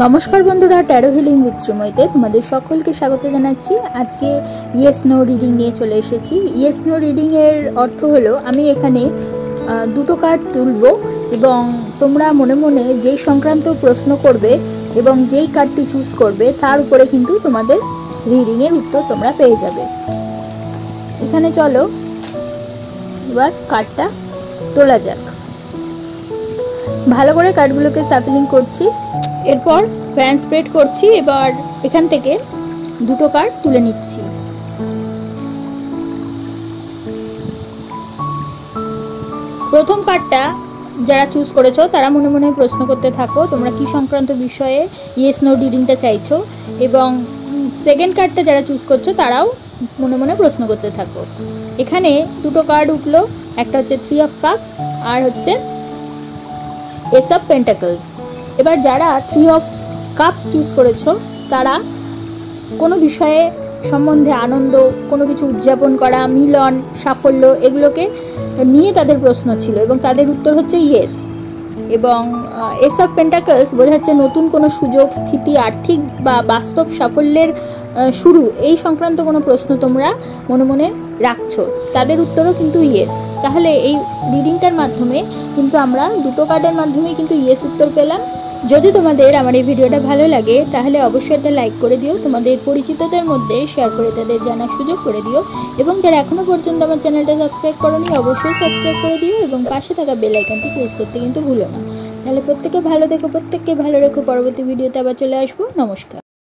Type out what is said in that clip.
নমস্কার বন্ধুরা, taro healing with শ্রীময়ীতে তোমাদের সকলকে স্বাগত জানাচ্ছি। আজকে ইয়েস নো রিডিং নিয়ে চলে এসেছি। ইয়েস নো রিডিংয়ের অর্থ হলো আমি এখানে দুটো কার্ড তুলব এবং তোমরা মনে মনে যেই সংক্রান্ত প্রশ্ন করবে এবং যেই কার্ডটি চুজ করবে তার উপরে কিন্তু তোমাদের রিডিংয়ের উত্তর তোমরা পেয়ে যাবে। এখানে চলো এবার কার্ডটা তোলা যাক। ভালো করে কার্ডগুলোকে সাফলিং করছি, এরপর ফ্যান স্প্রেড করছি। এবার এখান থেকে দুটো কার্ড তুলে নিচ্ছি। প্রথম কার্ডটা যারা চুজ করেছো তারা মনে মনে প্রশ্ন করতে থাকো তোমরা কি সংক্রান্ত বিষয়ে ইয়েস নো রিডিংটা চাইছো, এবং সেকেন্ড কার্ডটা যারা চুজ করছো তারাও মনে মনে প্রশ্ন করতে থাকো। এখানে দুটো কার্ড উঠলো, একটা হচ্ছে 3 অফ কাপস আর হচ্ছে এস অফ পেন্টাকলস। এবার যারা 3 অফ কাপস চুজ করেছো তারা কোনো বিষয়ে সম্বন্ধে আনন্দ, কোনো কিছু উদযাপন করা, মিলন, সাফল্য এগুলোকে নিয়ে তাদের প্রশ্ন ছিল এবং তাদের উত্তর হচ্ছে ইয়েস। এবং এস অফ পেন্টাকলস বোঝাচ্ছে নতুন কোনো সুযোগ, স্থিতি, আর্থিক বা বাস্তব সাফল্যের শুরু, এই সংক্রান্ত কোনো প্রশ্ন তোমরা মনে মনে রাখছো, তাদের উত্তরও কিন্তু ইয়েস। তাহলে এই রিডিংটার মাধ্যমে কিন্তু আমরা দুটো কার্ডের মাধ্যমে কিন্তু ইয়েস উত্তর পেলাম। যদি তোমাদের আমার এই ভিডিওটা ভালো লাগে তাহলে অবশ্যই একটা লাইক করে দিও, তোমাদের পরিচিতদের মধ্যে শেয়ার করে তাদের জানার সুযোগ করে দিও, এবং যারা এখনও পর্যন্ত আমার চ্যানেলটা সাবস্ক্রাইব করোনি অবশ্যই সাবস্ক্রাইব করে দিও এবং পাশে থাকা বেল আইকনটি প্রেস করতে কিন্তু ভুলো না। তাহলে প্রত্যেকে ভালো থেকো, প্রত্যেককে ভালো রেখো। পরবর্তী ভিডিওতে আবার চলে আসবো। নমস্কার।